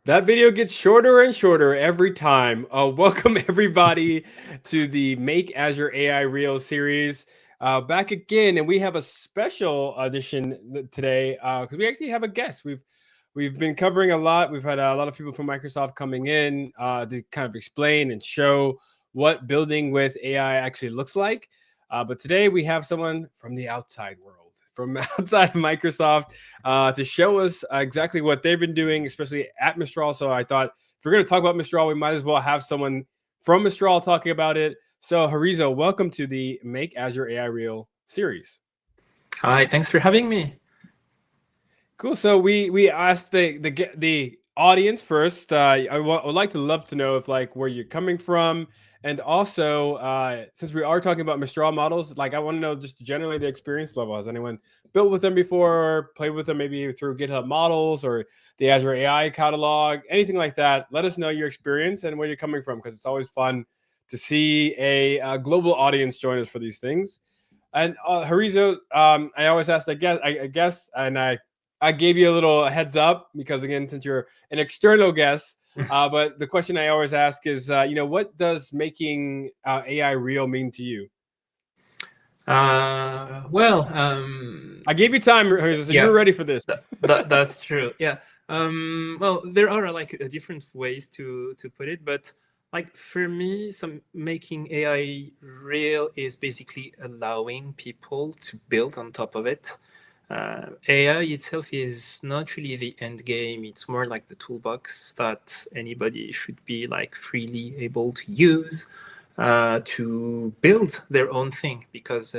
That video gets shorter and shorter every time. Welcome everybody to the Make Azure AI Real series. Back again, and we have a special edition today because we actually have a guest. We've been covering a lot. We've had a lot of people from Microsoft coming in to kind of explain and show what building with AI actually looks like. But today we have someone from the outside world, from outside of Microsoft, to show us exactly what they've been doing, especially at Mistral. So I thought if we're going to talk about Mistral, we might as well have someone from Mistral talking about it. So Harizo, welcome to the Make Azure AI Real series. Hi, thanks for having me. Cool. So we asked the audience first. Would like to love to know if like where you're coming from, and also since we are talking about Mistral models, like I want to know just generally the experience level. Has anyone built with them before, played with them maybe through GitHub Models or the Azure AI catalog, anything like that? Let us know your experience and where you're coming from, because it's always fun to see a global audience join us for these things. And Harizo, I always ask I guess, and I gave you a little heads up because again, since you're an external guest, but the question I always ask is, what does making AI real mean to you? Well, I gave you time, Harizo, so yeah, you're ready for this. that's true. Yeah. Well, there are like different ways to put it, but like for me, some making AI real is basically allowing people to build on top of it. AI itself is not really the end game. It's more like the toolbox that anybody should be like freely able to use to build their own thing, because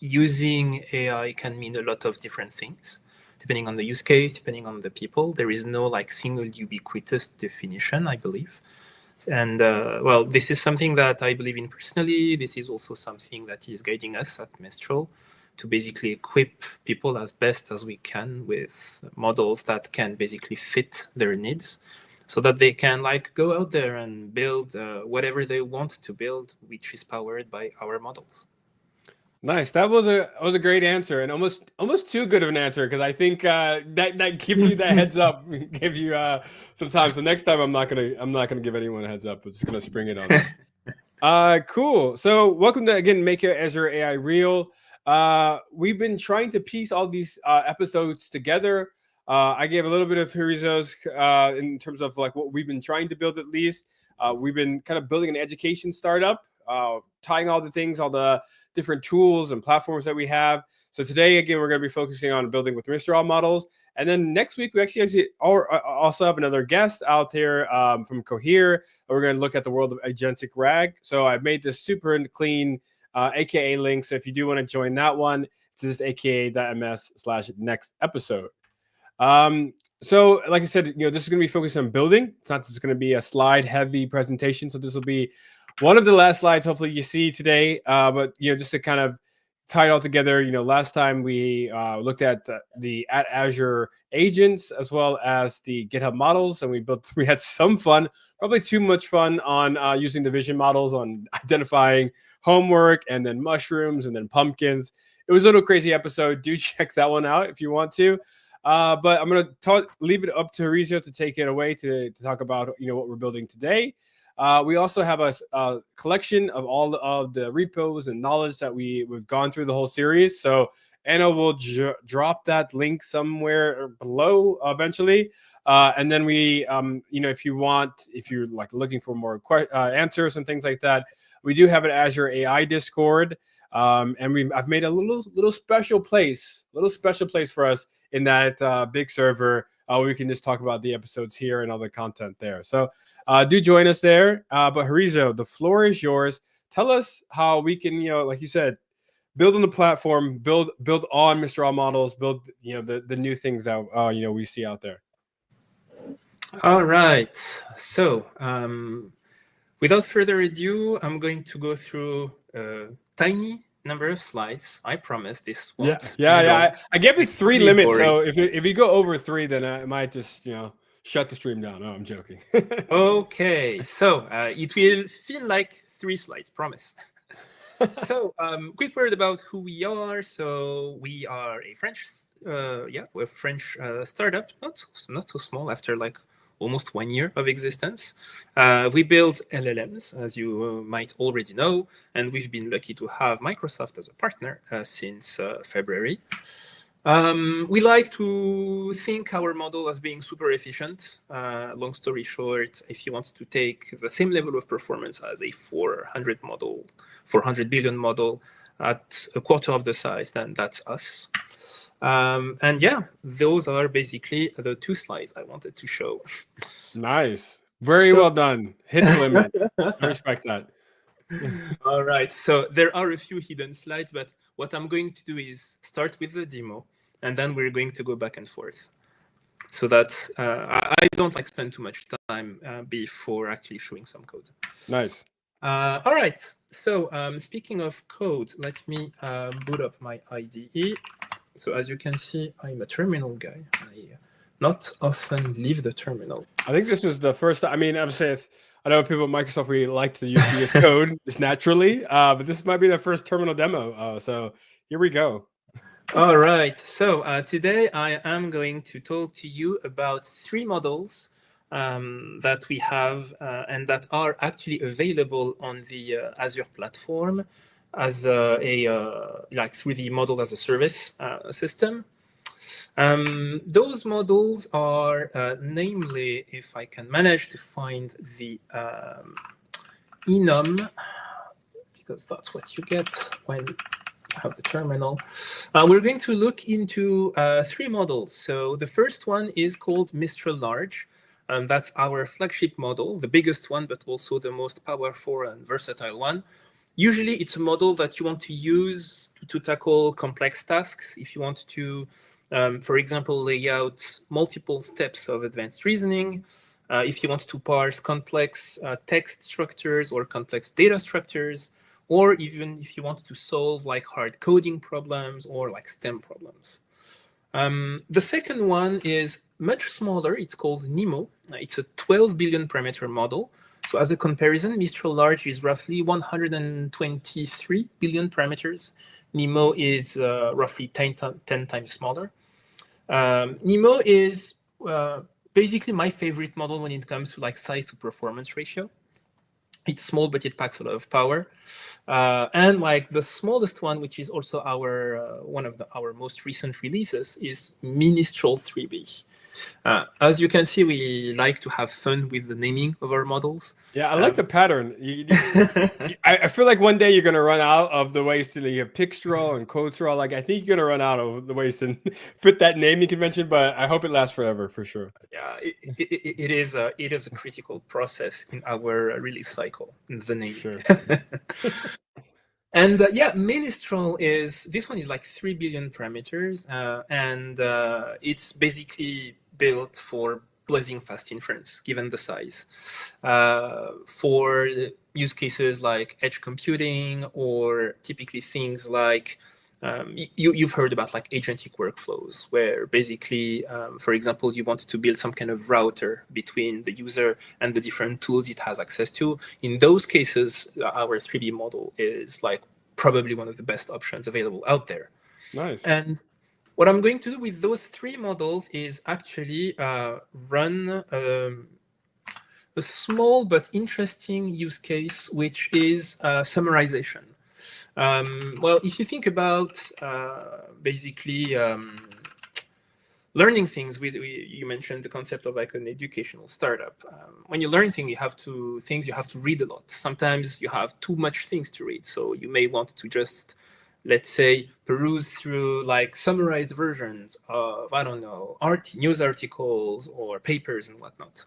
using AI can mean a lot of different things depending on the use case, depending on the people. There is no like single ubiquitous definition, I believe. And well, this is something that I believe in personally. This is also something that is guiding us at Mistral to basically equip people as best as we can with models that can basically fit their needs, so that they can like go out there and build whatever they want to build, which is powered by our models. Nice. That was a great answer, and almost too good of an answer, because I think that giving you that heads up give you some time. So next time I'm not gonna give anyone a heads up. I'm just gonna spring it on us. Cool. So welcome to again Make Your Azure AI Real. We've been trying to piece all these episodes together. I gave a little bit of Harizo's in terms of like what we've been trying to build at least. We've been kind of building an education startup, tying all the things, all the different tools and platforms that we have. So today, again, we're going to be focusing on building with Mistral models. And then next week, we actually also have another guest out there from Cohere. We're going to look at the world of agentic RAG. So I've made this super clean AKA link. So if you do want to join that one, it's just aka.ms/next episode. So like I said, this is going to be focused on building. It's not just going to be a slide heavy presentation. So this will be one of the last slides, hopefully you see today. But just to kind of tie it all together, last time we looked at the at Azure agents as well as the GitHub models, and we had some fun, probably too much fun on using the vision models on identifying homework and then mushrooms and then pumpkins. It was a little crazy episode. Do check that one out if you want to. But I'm going to leave it up to Harizo to take it away to talk about what we're building today. We also have a collection of all of the repos and knowledge that we've gone through the whole series. So Anna will drop that link somewhere below eventually. And then we, if you're like looking for more answers and things like that, we do have an Azure AI Discord. And I've made a little special place for us in that big server. We can just talk about the episodes here and all the content there. So do join us there. But Harizo, the floor is yours. Tell us how we can, like you said, build on the platform, build on Mistral models, build the new things that we see out there. All right. So without further ado, I'm going to go through a tiny number of slides. I promise this won't be long. I gave you 3 Be limits, boring. so if you go over 3, then I might just shut the stream down. No, I'm joking. Okay, so it will feel like 3 slides, promise. So, quick word about who we are. So, we are a French, we're a French startup, not so small after like almost 1 year of existence. We build LLMs, as you might already know, and we've been lucky to have Microsoft as a partner since February. We like to think our model as being super efficient. Long story short, if you want to take the same level of performance as a 400 billion model at a quarter of the size, then that's us. And yeah, those are basically the 2 slides I wanted to show. Nice. Very well done. Hit the limit. I respect that. All right. So there are a few hidden slides, but what I'm going to do is start with the demo, and then we're going to go back and forth, so that I don't like spend too much time before actually showing some code. Nice. All right. So speaking of code, let me boot up my IDE. So as you can see, I'm a terminal guy. I not often leave the terminal. I think this is the first. I mean, obviously, I know people at Microsoft really like to use VS Code just naturally, but this might be the first terminal demo. So here we go. All right. So today I am going to talk to you about 3 models that we have and that are actually available on the Azure platform as like through the model as a service system. Those models are namely, if I can manage to find the enum, because that's what you get when you have the terminal. We're going to look into 3 models. So the first one is called Mistral Large. That's our flagship model, the biggest one, but also the most powerful and versatile one. Usually it's a model that you want to use to tackle complex tasks. If you want to, for example, lay out multiple steps of advanced reasoning, if you want to parse complex text structures or complex data structures, or even if you want to solve like hard coding problems or like STEM problems. The second one is much smaller. It's called NEMO. It's a 12 billion parameter model. So as a comparison, Mistral Large is roughly 123 billion parameters. NEMO is roughly 10 times smaller. NEMO is basically my favorite model when it comes to like size to performance ratio. It's small, but it packs a lot of power. And like the smallest one, which is also our one of our most recent releases, is Mistral 3B. As you can see, we like to have fun with the naming of our models. Yeah, I like the pattern. I feel like one day you're going to run out of the ways to you have Pixtral and Codestral. Like I think you're going to run out of the ways to fit that naming convention, but I hope it lasts forever for sure. Yeah, it is a critical process in our release cycle, the naming. Sure. And yeah, Mistral this one is like 3 billion parameters, and it's basically built for blazing fast inference, given the size. For use cases like edge computing, or typically things like you've heard about like agentic workflows, where basically, for example, you want to build some kind of router between the user and the different tools it has access to. In those cases, our 3B model is like probably one of the best options available out there. Nice. And what I'm going to do with those 3 models is actually run a small but interesting use case, which is summarization. Well, if you think about basically learning things, you mentioned the concept of like an educational startup. When you learn things, you have to read a lot. Sometimes you have too much things to read, so you may want to just, let's say, peruse through like summarized versions of, I don't know, news articles or papers and whatnot.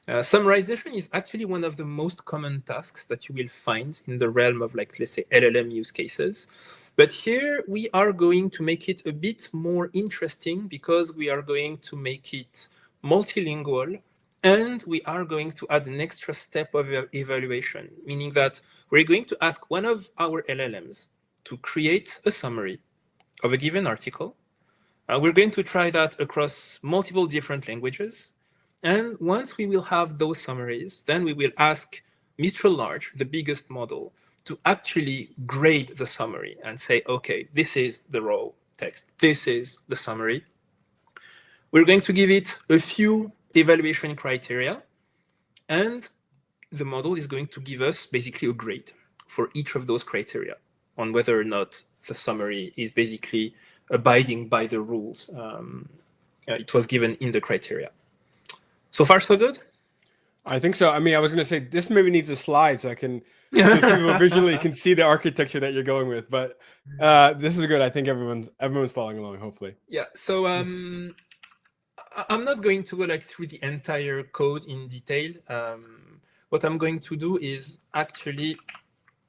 Summarization is actually one of the most common tasks that you will find in the realm of, like, let's say, LLM use cases. But here we are going to make it a bit more interesting, because we are going to make it multilingual, and we are going to add an extra step of evaluation, meaning that we're going to ask one of our LLMs to create a summary of a given article. We're going to try that across multiple different languages. And once we will have those summaries, then we will ask Mistral Large, the biggest model, to actually grade the summary and say, okay, this is the raw text, this is the summary. We're going to give it a few evaluation criteria, and the model is going to give us basically a grade for each of those criteria on whether or not the summary is basically abiding by the rules it was given in the criteria. So far, so good? I think so. I mean, I was going to say this maybe needs a slide so so people visually can see the architecture that you're going with. But this is good. I think everyone's following along. Hopefully. Yeah. So I'm not going to go like through the entire code in detail. What I'm going to do is actually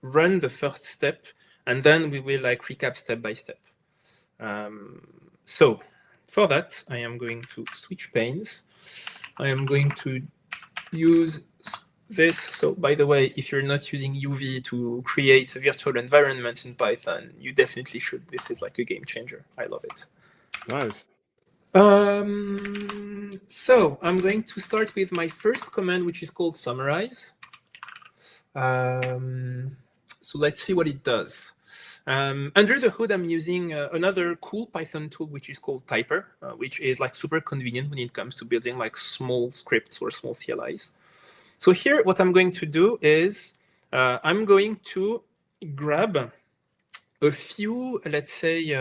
run the first step, and then we will like recap step by step. So for that, I am going to switch panes. I am going to use this. So by the way, if you're not using UV to create virtual environments in Python, you definitely should. This is like a game changer. I love it. Nice. So I'm going to start with my first command, which is called summarize. So let's see what it does. Under the hood, I'm using another cool Python tool, which is called Typer, which is like super convenient when it comes to building like small scripts or small CLIs. So here, what I'm going to do is I'm going to grab a few, let's say,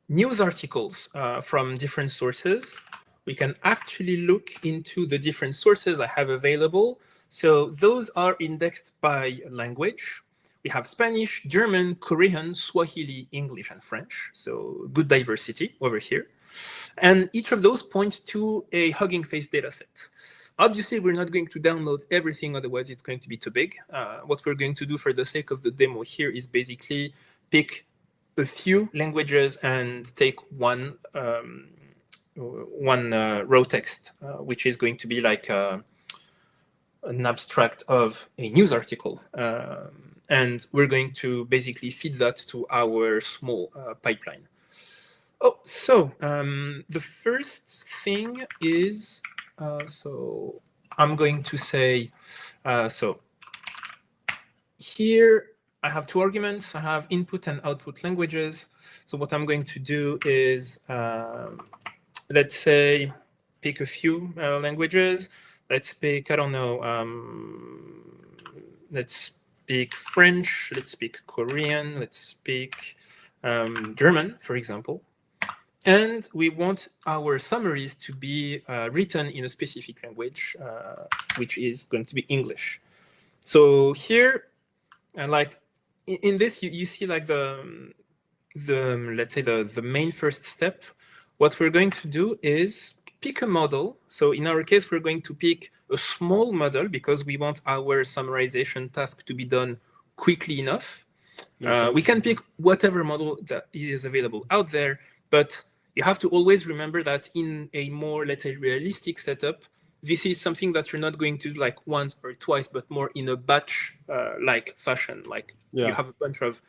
news articles from different sources. We can actually look into the different sources I have available. So those are indexed by language. We have Spanish, German, Korean, Swahili, English, and French. So good diversity over here. And each of those points to a Hugging Face dataset. Obviously, we're not going to download everything, otherwise it's going to be too big. What we're going to do for the sake of the demo here is basically pick a few languages and take one raw text, which is going to be like an abstract of a news article. And we're going to basically feed that to our small pipeline. Oh, so the first thing is, so I'm going to say, so here I have two arguments. I have input and output languages. So what I'm going to do is, let's say, pick a few languages. Let's pick, I don't know, let's speak French, let's speak Korean, let's speak German, for example. And we want our summaries to be written in a specific language, which is going to be English. So here, and like in this, you see like the let's say the main first step. What we're going to do is pick a model. So in our case, we're going to pick a small model because we want our summarization task to be done quickly enough. We can pick whatever model that is available out there, but you have to always remember that in a more, let's say, realistic setup, this is something that you're not going to do like once or twice, but more in a batch like fashion. Like you have a bunch of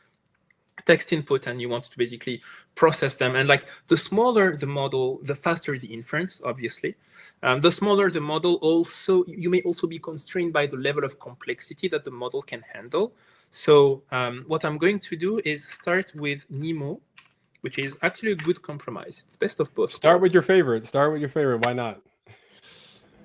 text input and you want to basically process them. And like the smaller the model, the faster the inference, obviously. The smaller the model, also, you may also be constrained by the level of complexity that the model can handle. So what I'm going to do is start with NEMO, which is actually a good compromise. It's best of both. Start with your favorite. Start with your favorite. Why not?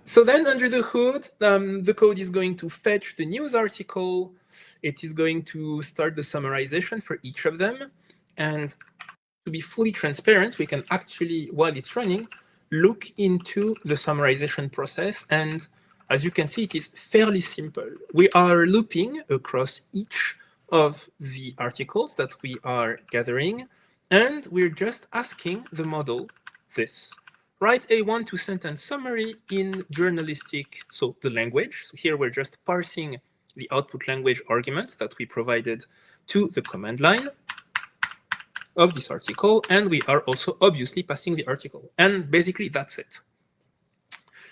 So then under the hood, the code is going to fetch the news article. It is going to start the summarization for each of them. And to be fully transparent, we can actually, while it's running, look into the summarization process. And as you can see, it is fairly simple. We are looping across each of the articles that we are gathering. And we're just asking the model this. Write a 1-2 sentence summary in journalistic, so the language. So here we're just parsing the output language argument that we provided to the command line of this article. And we are also obviously passing the article. And basically that's it.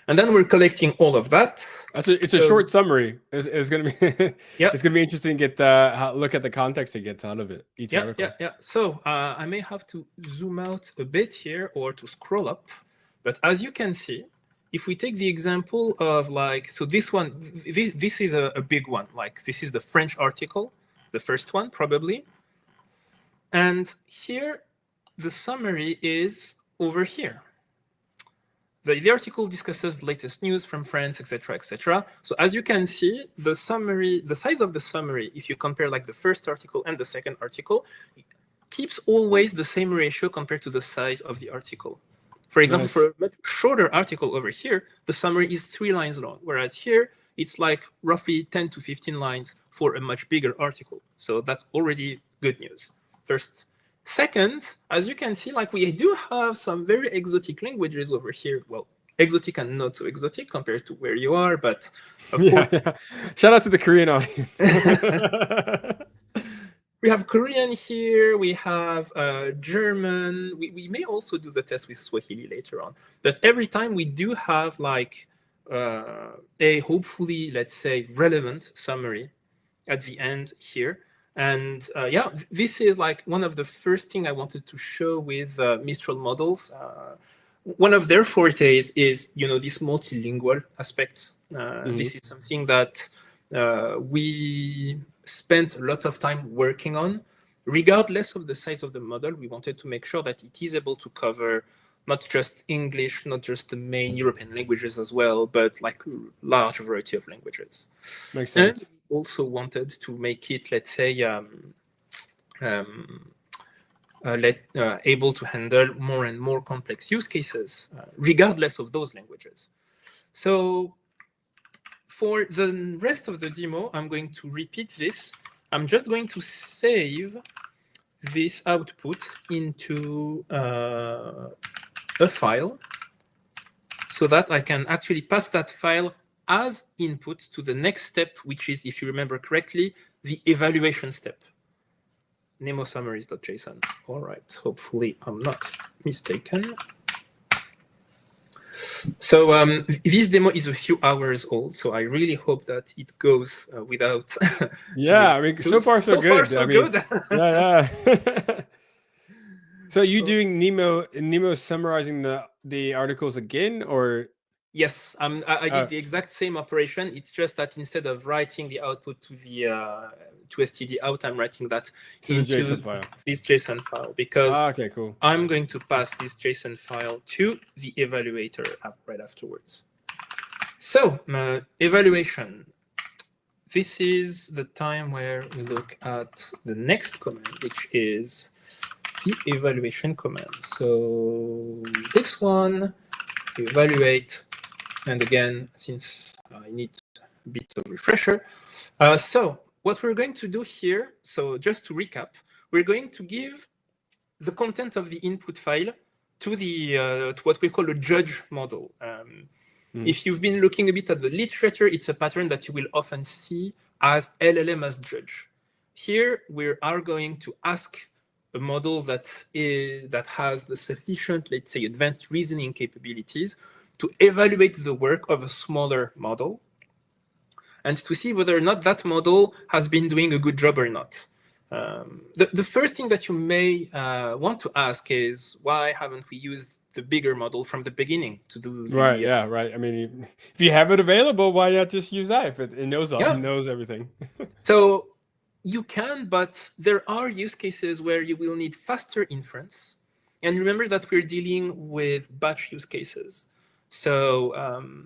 And then we're collecting all of that. It's a short summary. It's going to be it's going to be interesting to get look at the context it gets out of it. Each article. Yeah. So I may have to zoom out a bit here or to scroll up. But as you can see, if we take the example of like, so this one, this is a big one. Like this is the French article, the first one probably. And here, the summary is over here. The article discusses the latest news from France, etc., etc. So as you can see, the summary, the size of the summary, if you compare like the first article and the second article, keeps always the same ratio compared to the size of the article. For example, Nice. for a much shorter article over here, the summary is 3 lines long, whereas here it's like roughly 10 to 15 lines for a much bigger article. So that's already good news. First. Second, as you can see, like we do have some very exotic languages over here. Well, exotic and not so exotic compared to where you are, but of course. Yeah. Shout out to the Korean audience. We have Korean here, we have German. We may also do the test with Swahili later on. But every time we do have like a hopefully, let's say, relevant summary at the end here. And yeah, this is like one of the first thing I wanted to show with Mistral models. One of their fortes is, this multilingual aspect. This is something that we spent a lot of time working on. Regardless of the size of the model, we wanted to make sure that it is able to cover not just English, not just the main European languages as well, but like a large variety of languages. Makes sense. And we also wanted to make it, let's say, able to handle more and more complex use cases, regardless of those languages. So for the rest of the demo, I'm going to repeat this. I'm just going to save this output into a file so that I can actually pass that file as input to the next step, which is, if you remember correctly, the evaluation step. NEMO summaries.json. All right, hopefully I'm not mistaken. So this demo is a few hours old, so I really hope that it goes without. Yeah, I mean, so far so good. So good. Yeah. So you doing NEMO summarizing the articles again, or? Yes, I did the exact same operation. It's just that instead of writing the output to the to std out, I'm writing that into this JSON file because okay, cool. I'm going to pass this JSON file to the evaluator right afterwards. So evaluation. This is the time where we look at the next command, which is the evaluation command. So this one, evaluate. And again, since I need a bit of refresher. So what we're going to do here, so just to recap, we're going to give the content of the input file to the to what we call a judge model. If you've been looking a bit at the literature, it's a pattern that you will often see as LLM as judge. Here, we are going to ask a model that has the sufficient, let's say, advanced reasoning capabilities to evaluate the work of a smaller model and to see whether or not that model has been doing a good job or not. The first thing that you may want to ask is, why haven't we used the bigger model from the beginning to do the... Right, yeah, right. I mean, if you have it available, why not just use that if it knows all, knows everything? So you can, but there are use cases where you will need faster inference. And remember that we're dealing with batch use cases. So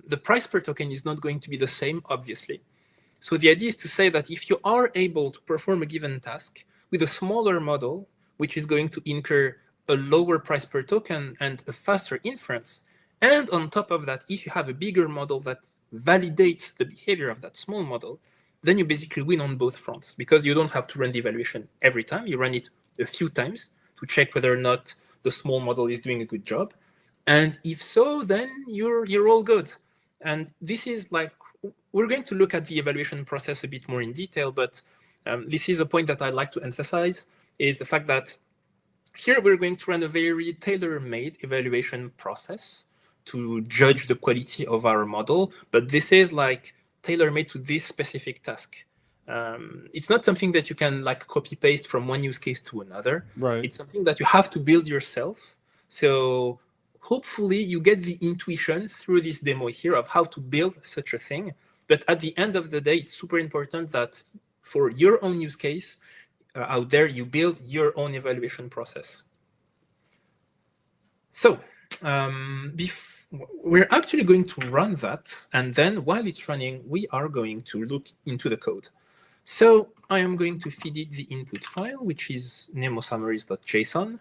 the price per token is not going to be the same, obviously. So the idea is to say that if you are able to perform a given task with a smaller model, which is going to incur a lower price per token and a faster inference, and on top of that, if you have a bigger model that validates the behavior of that small model, then you basically win on both fronts because you don't have to run the evaluation every time. You run it a few times to check whether or not the small model is doing a good job. And if so, then you're all good. And this is like, we're going to look at the evaluation process a bit more in detail, but this is a point that I'd like to emphasize, is the fact that here we're going to run a very tailor-made evaluation process to judge the quality of our model, but this is like tailor-made to this specific task. It's not something that you can like copy-paste from one use case to another. Right. It's something that you have to build yourself. So hopefully you get the intuition through this demo here of how to build such a thing. But at the end of the day, it's super important that for your own use case out there, you build your own evaluation process. So we're actually going to run that. And then while it's running, we are going to look into the code. So I am going to feed it the input file, which is nemosummaries.json.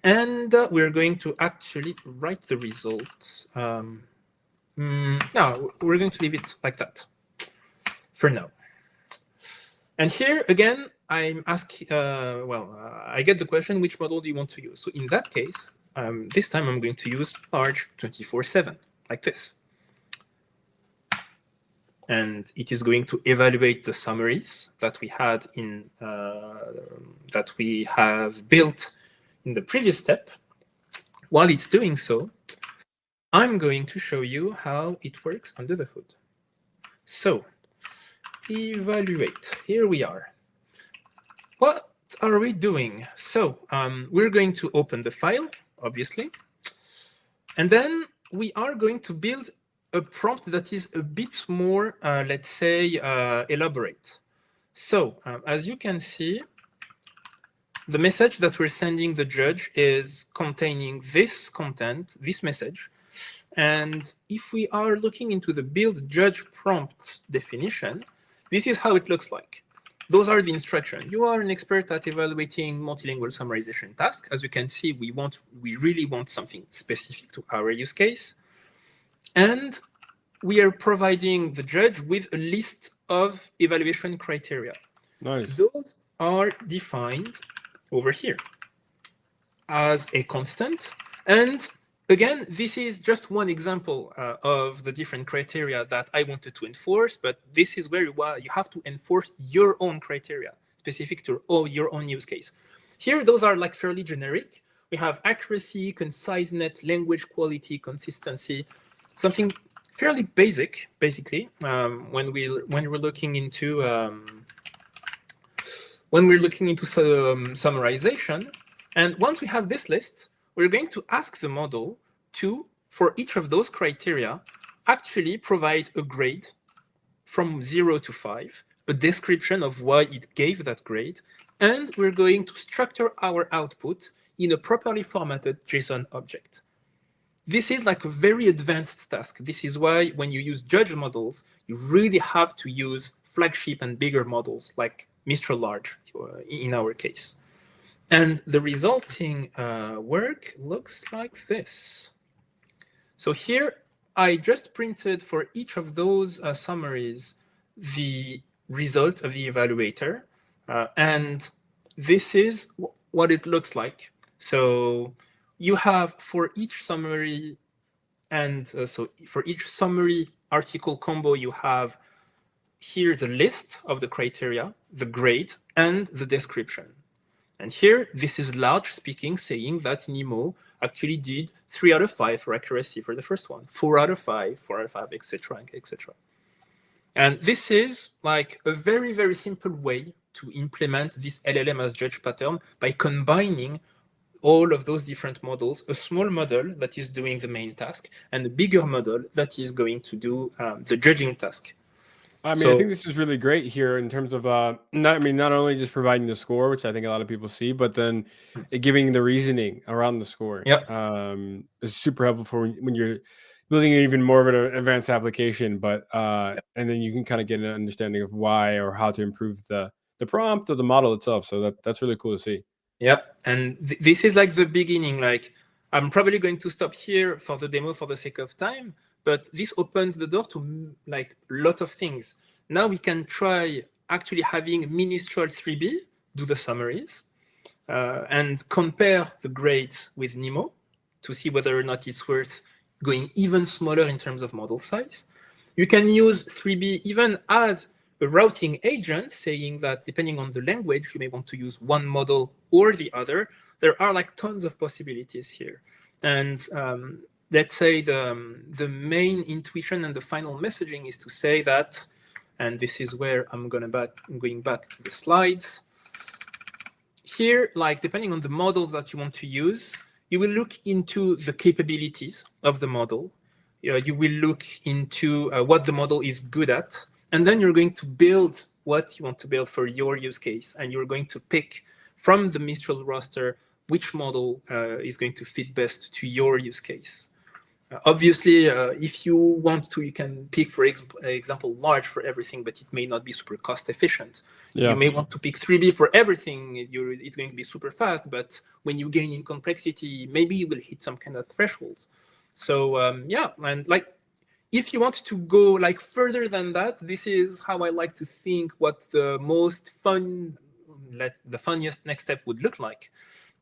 And we're going to actually write the results. No, we're going to leave it like that for now. And here again, I'm asking, I get the question, which model do you want to use? So in that case, this time I'm going to use large 24/7, like this. And it is going to evaluate the summaries that we had in that we have built in the previous step. While it's doing so, I'm going to show you how it works under the hood. So, evaluate. Here we are. What are we doing? So, we're going to open the file, obviously, and then we are going to build a prompt that is a bit more, let's say, elaborate. So, as you can see, the message that we're sending the judge is containing this content, this message. And if we are looking into the build judge prompt definition, this is how it looks like. Those are the instructions. You are an expert at evaluating multilingual summarization task. As you can see, we really want something specific to our use case. And we are providing the judge with a list of evaluation criteria. Nice. Those are defined over here as a constant. And again, this is just one example of the different criteria that I wanted to enforce, but this is where you have to enforce your own criteria specific to your own use case. Here, those are like fairly generic. We have accuracy, conciseness, language quality, consistency, something fairly basic, basically, when we're looking into summarization. And once we have this list, we're going to ask the model to, for each of those criteria, actually provide a grade from 0 to 5, a description of why it gave that grade, and we're going to structure our output in a properly formatted JSON object. This is like a very advanced task. This is why when you use judge models, you really have to use flagship and bigger models like Mistral Large in our case. And the resulting work looks like this. So here, I just printed for each of those summaries the result of the evaluator. And this is what it looks like. So you have for each summary, and so for each summary article combo, you have here the list of the criteria, the grade, and the description. And here, this is large speaking, saying that NEMO actually did 3 out of 5 for accuracy for the first one, 4 out of 5, 4 out of 5, etc., etc. And this is like a very, very simple way to implement this LLM as judge pattern by combining all of those different models, a small model that is doing the main task, and a bigger model that is going to do the judging task. I mean, I think this is really great here in terms of not only just providing the score, which I think a lot of people see, but then giving the reasoning around the score. Yep. Is super helpful for when you're building even more of an advanced application. But and then you can kind of get an understanding of why or how to improve the prompt or the model itself. So that's really cool to see. Yep, and this is like the beginning. Like, I'm probably going to stop here for the demo for the sake of time, but this opens the door to like a lot of things. Now we can try actually having Mistral 3B do the summaries and compare the grades with NEMO to see whether or not it's worth going even smaller in terms of model size. You can use 3B even as a routing agent, saying that depending on the language, you may want to use one model or the other. There are like tons of possibilities here. And let's say the main intuition and the final messaging is to say that, and this is where I'm going back to the slides. Here, like depending on the models that you want to use, you will look into the capabilities of the model. You will look into what the model is good at. And then you're going to build what you want to build for your use case. And you're going to pick from the Mistral roster which model is going to fit best to your use case. Obviously, if you want to, you can pick, for example, large for everything, but it may not be super cost efficient. Yeah. You may want to pick 3B for everything. It's going to be super fast, but when you gain in complexity, maybe you will hit some kind of thresholds. So yeah, and like if you want to go like further than that, this is how I like to think what the most the funniest next step would look like.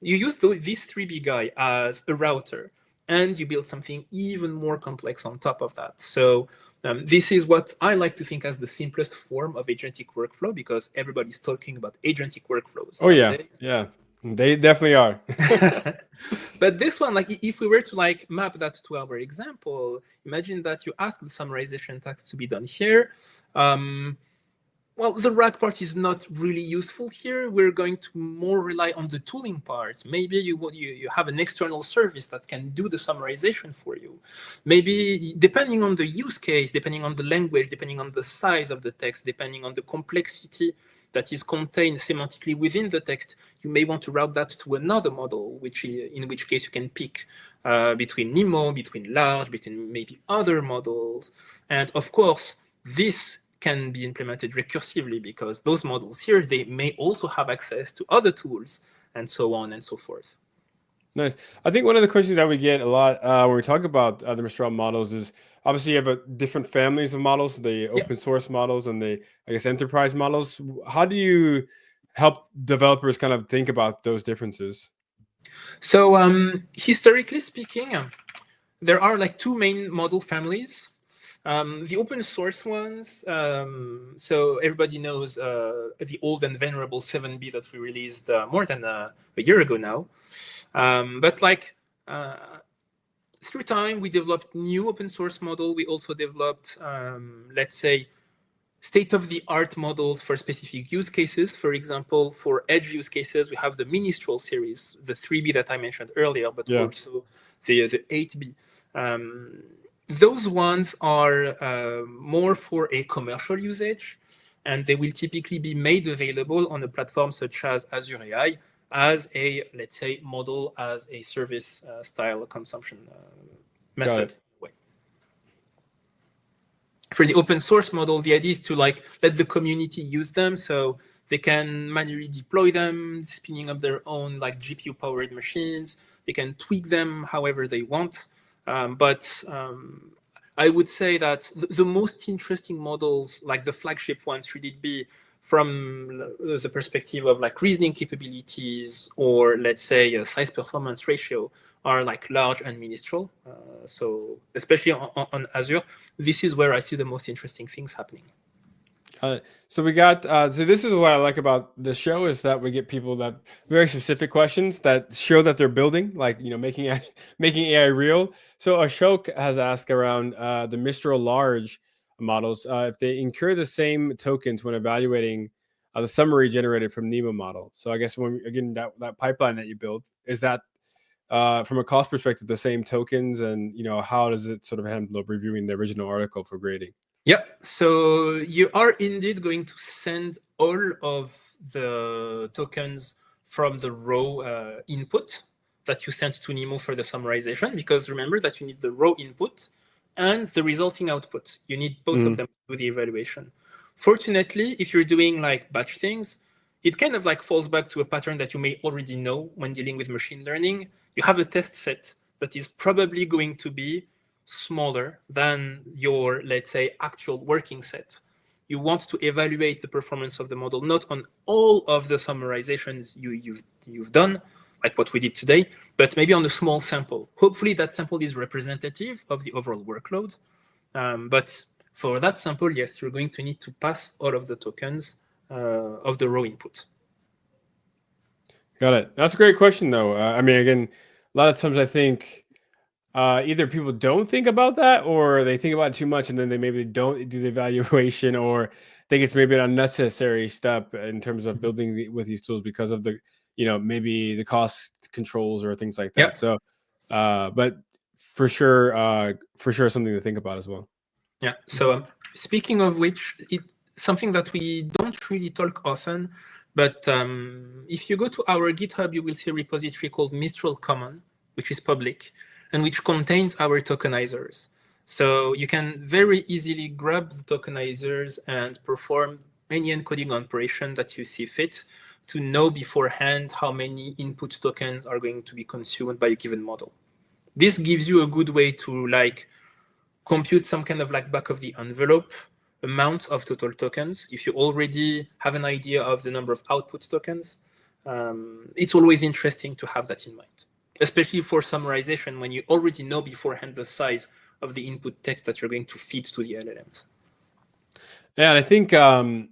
You use this 3B guy as a router, and you build something even more complex on top of that. So this is what I like to think as the simplest form of agentic workflow, because everybody's talking about agentic workflows nowadays. Yeah, they definitely are. But this one, like if we were to like map that to our example, imagine that you ask the summarization task to be done here. Well, the RAG part is not really useful here. We're going to more rely on the tooling part. Maybe you have an external service that can do the summarization for you. Maybe depending on the use case, depending on the language, depending on the size of the text, depending on the complexity that is contained semantically within the text, you may want to route that to another model, in which case you can pick between NEMO, between large, between maybe other models. And of course, this can be implemented recursively, because those models here, they may also have access to other tools and so on and so forth. Nice. I think one of the questions that we get a lot when we talk about the Mistral models is obviously you have different families of models, the open source models and the, I guess, enterprise models. How do you help developers kind of think about those differences? So historically speaking, there are like two main model families. The open source ones, so everybody knows the old and venerable 7B that we released more than a year ago now. But like through time, we developed new open source model. We also developed, let's say, state-of-the-art models for specific use cases. For example, for edge use cases, we have the Mistral series, the 3B that I mentioned earlier, but also the 8B. Those ones are more for a commercial usage, and they will typically be made available on a platform such as Azure AI as a, let's say, model as a service style consumption method. For the open source model, the idea is to like let the community use them, so they can manually deploy them, spinning up their own like GPU powered machines. They can tweak them however they want. But I would say that the most interesting models, like the flagship ones, should it be from the perspective of like reasoning capabilities, or let's say a size performance ratio, are like large and Mistral. So especially on Azure, this is where I see the most interesting things happening. So we got, so this is what I like about the show, is that we get people that very specific questions that show that they're building, like, you know, making AI real. So Ashok has asked around the Mistral large models, if they incur the same tokens when evaluating the summary generated from NEMO model. So I guess again, that pipeline that you built, is that from a cost perspective, the same tokens, and, you know, how does it sort of handle reviewing the original article for grading? Yeah, so you are indeed going to send all of the tokens from the raw input that you sent to NEMO for the summarization, because remember that you need the raw input and the resulting output. You need both of them to do the evaluation. Fortunately, if you're doing like batch things, it kind of like falls back to a pattern that you may already know when dealing with machine learning. You have a test set that is probably going to be smaller than your, let's say, actual working set. You want to evaluate the performance of the model not on all of the summarizations you've done, like what we did today, but maybe on a small sample. Hopefully that sample is representative of the overall workload. But for that sample, yes, you're going to need to pass all of the tokens of the raw input. Got it. That's a great question, though. I mean, again, a lot of times I think either people don't think about that, or they think about it too much, and then they don't do the evaluation, or think it's maybe an unnecessary step in terms of building with these tools because of the, you know, maybe the cost controls or things like that. Yep. So, but for sure something to think about as well. Yeah. So speaking of which, it's something that we don't really talk often, but if you go to our GitHub, you will see a repository called Mistral Common, which is public. and which contains our tokenizers. So you can very easily grab the tokenizers and perform any encoding operation that you see fit to know beforehand how many input tokens are going to be consumed by a given model. This gives you a good way to like compute some kind of like back of the envelope amount of total tokens. If you already have an idea of the number of output tokens, it's always interesting to have that in mind, especially for summarization when you already know beforehand the size of the input text that you're going to feed to the LLMs. Yeah, and I think a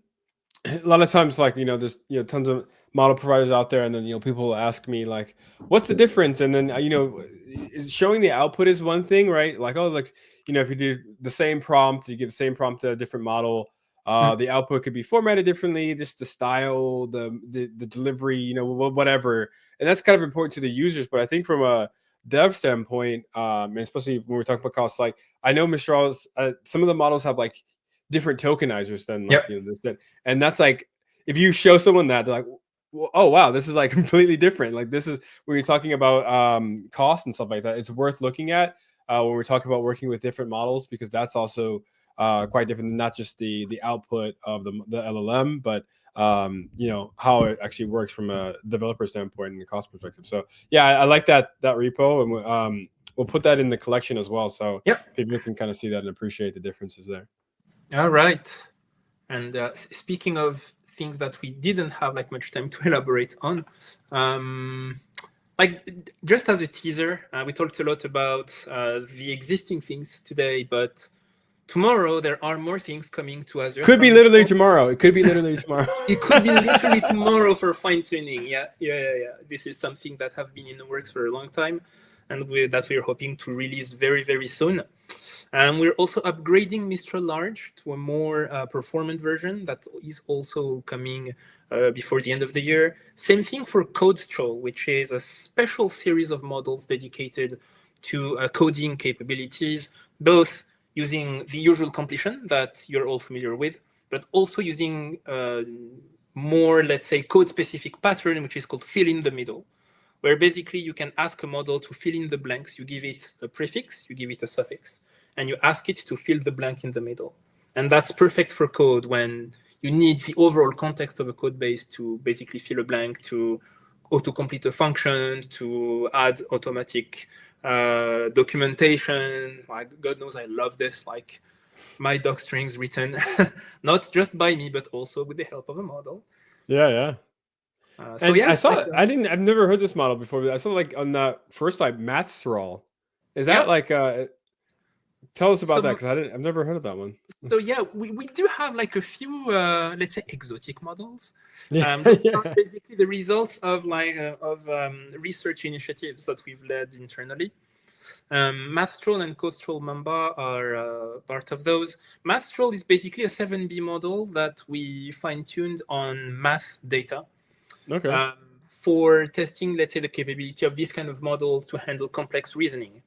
lot of times, like, there's tons of model providers out there, and then people will ask me like, what's the difference? And then showing the output is one thing, right? Like, oh, like, if you do the same prompt, you give the same prompt to a different model, the output could be formatted differently, just the style, the delivery, whatever. And that's kind of important to the users. But I think from a dev standpoint, and especially when we're talking about costs, like, I know Mistral's some of the models have like different tokenizers than like this, and that's like, if you show someone that, they're like, oh wow, this is like completely different. Like, this is when you're talking about cost and stuff like that, it's worth looking at when we're talking about working with different models, because that's also quite different than not just the output of the LLM, but how it actually works from a developer standpoint and the cost perspective. So yeah, I like that repo, and we'll put that in the collection as well, so people can kind of see that and appreciate the differences there. All right. And speaking of things that we didn't have like much time to elaborate on, like just as a teaser, we talked a lot about the existing things today, but tomorrow there are more things coming to Azure. Could be literally tomorrow. It could be literally tomorrow. It could be literally tomorrow for fine tuning. Yeah. This is something that have been in the works for a long time, and that we're hoping to release very, very soon. And we're also upgrading Mistral Large to a more performant version that is also coming before the end of the year. Same thing for CodeStroll, which is a special series of models dedicated to coding capabilities, both using the usual completion that you're all familiar with, but also using more, let's say, code-specific pattern, which is called fill in the middle, where basically you can ask a model to fill in the blanks. You give it a prefix, you give it a suffix, and you ask it to fill the blank in the middle. And that's perfect for code when you need the overall context of a code base to basically fill a blank, to auto-complete a function, to add automatic documentation. Like, God knows I love this. Like, my doc strings written not just by me, but also with the help of a model. Yeah. So yeah, I saw it. I've never heard this model before. I saw like on that first like Mistral. Is that like tell us about that, because I've never heard of that one. So yeah, we do have like a few let's say exotic models. Those are basically the results of like research initiatives that we've led internally. Mistral and CodeStroll Mamba are part of those. Mistral is basically a 7B model that we fine-tuned on math data. Okay. For testing, let's say, the capability of this kind of model to handle complex reasoning.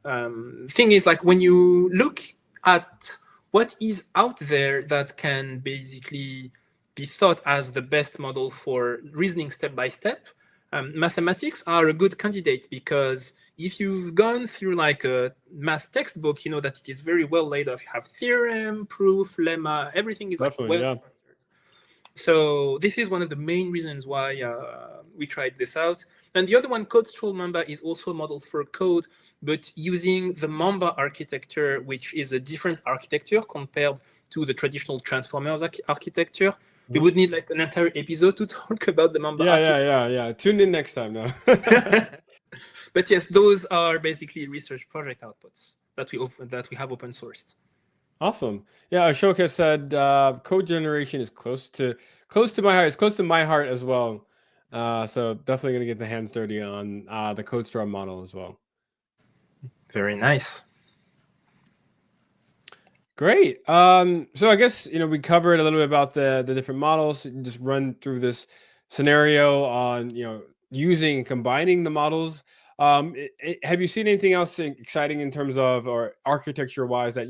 Thing is, like, when you look at what is out there that can basically be thought as the best model for reasoning step by step, mathematics are a good candidate, because if you've gone through like a math textbook, you know that it is very well laid out. You have theorem, proof, lemma, everything is like well structured. So this is one of the main reasons why we tried this out. And the other one, CodeStroll Mamba, is also a model for code, but using the Mamba architecture, which is a different architecture compared to the traditional transformers architecture. We would need like an entire episode to talk about the Mamba architecture. Yeah. Tune in next time now. But yes, those are basically research project outputs that we have open sourced. Awesome. Yeah, Ashoka said code generation is close to my heart. It's close to my heart as well. So definitely gonna get the hands dirty on the CodeStroll model as well. Very nice. Great. So I guess we covered a little bit about the different models. Just run through this scenario on using and combining the models. Have you seen anything else exciting in terms of, or architecture wise, that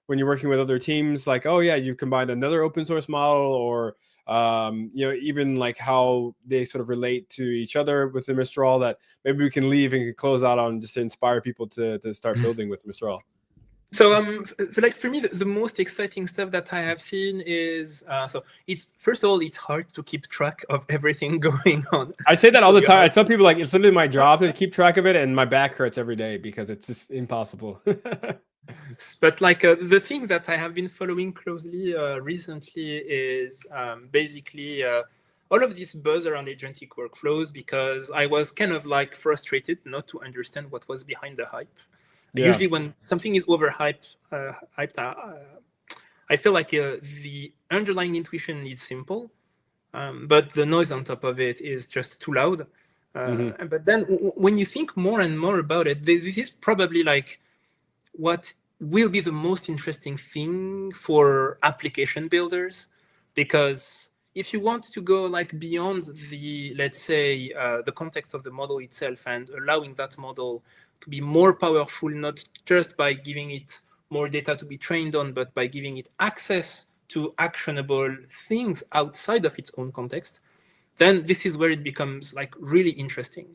when you're working with other teams, like, oh yeah, you've combined another open source model, or even like how they sort of relate to each other with the Mistral, that maybe we can leave and can close out on, just to inspire people to start building with Mistral. So, like for me, the most exciting stuff that I have seen is so it's first of all, it's hard to keep track of everything going on. I say that all the time. I tell people, like, it's literally my job to keep track of it, and my back hurts every day because it's just impossible. But like the thing that I have been following closely recently is basically all of this buzz around agentic workflows, because I was kind of like frustrated not to understand what was behind the hype. Yeah. Usually when something is overhyped, I feel like the underlying intuition is simple, but the noise on top of it is just too loud. But then when you think more and more about it, this is probably like what will be the most interesting thing for application builders, because if you want to go like beyond the, let's say, the context of the model itself and allowing that model to be more powerful, not just by giving it more data to be trained on, but by giving it access to actionable things outside of its own context, then this is where it becomes like really interesting.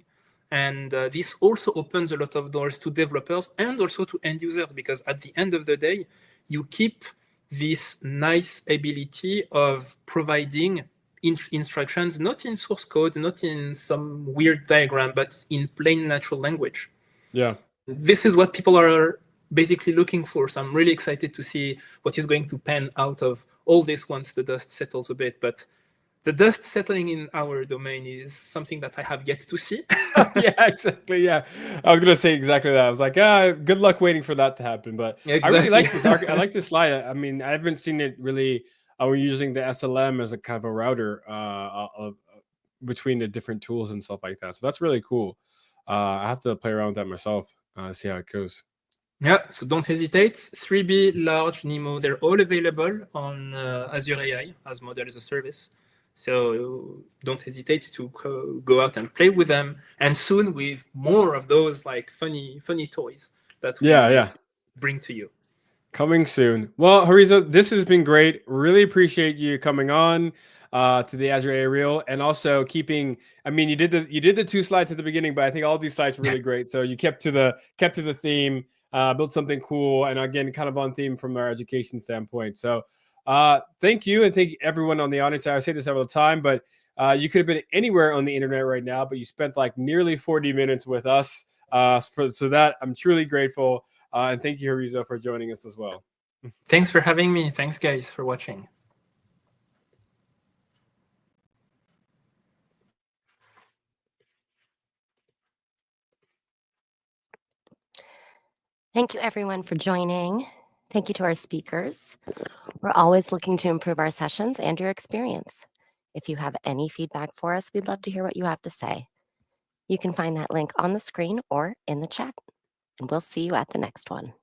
And this also opens a lot of doors to developers and also to end users, because at the end of the day, you keep this nice ability of providing instructions, not in source code, not in some weird diagram, but in plain natural language. Yeah. This is what people are basically looking for. So I'm really excited to see what is going to pan out of all this once the dust settles a bit. But the dust settling in our domain is something that I have yet to see. Yeah, exactly. Yeah, I was gonna say exactly that. I was like, good luck waiting for that to happen. But Exactly. I really like this. I like this slide. I mean, I haven't seen it really. We're using the SLM as a kind of a router between the different tools and stuff like that. So that's really cool. I have to play around with that myself, see how it goes. Yeah, so don't hesitate. 3B, large, NEMO, they're all available on Azure AI as model as a service. So don't hesitate to go out and play with them. And soon with more of those like funny toys that we bring to you. Coming soon. Well, Harizo, this has been great. Really appreciate you coming on to the Azure AI Reel, and also keeping. I mean, you did the 2 slides at the beginning, but I think all these slides were really great. So you kept to the theme, built something cool, and again, kind of on theme from our education standpoint. So thank you, and thank everyone on the audience. I say this all the time, but you could have been anywhere on the internet right now, but you spent like nearly 40 minutes with us. So that I'm truly grateful. And thank you, Harizo, for joining us as well. Thanks for having me. Thanks, guys, for watching. Thank you, everyone, for joining. Thank you to our speakers. We're always looking to improve our sessions and your experience. If you have any feedback for us, we'd love to hear what you have to say. You can find that link on the screen or in the chat, and we'll see you at the next one.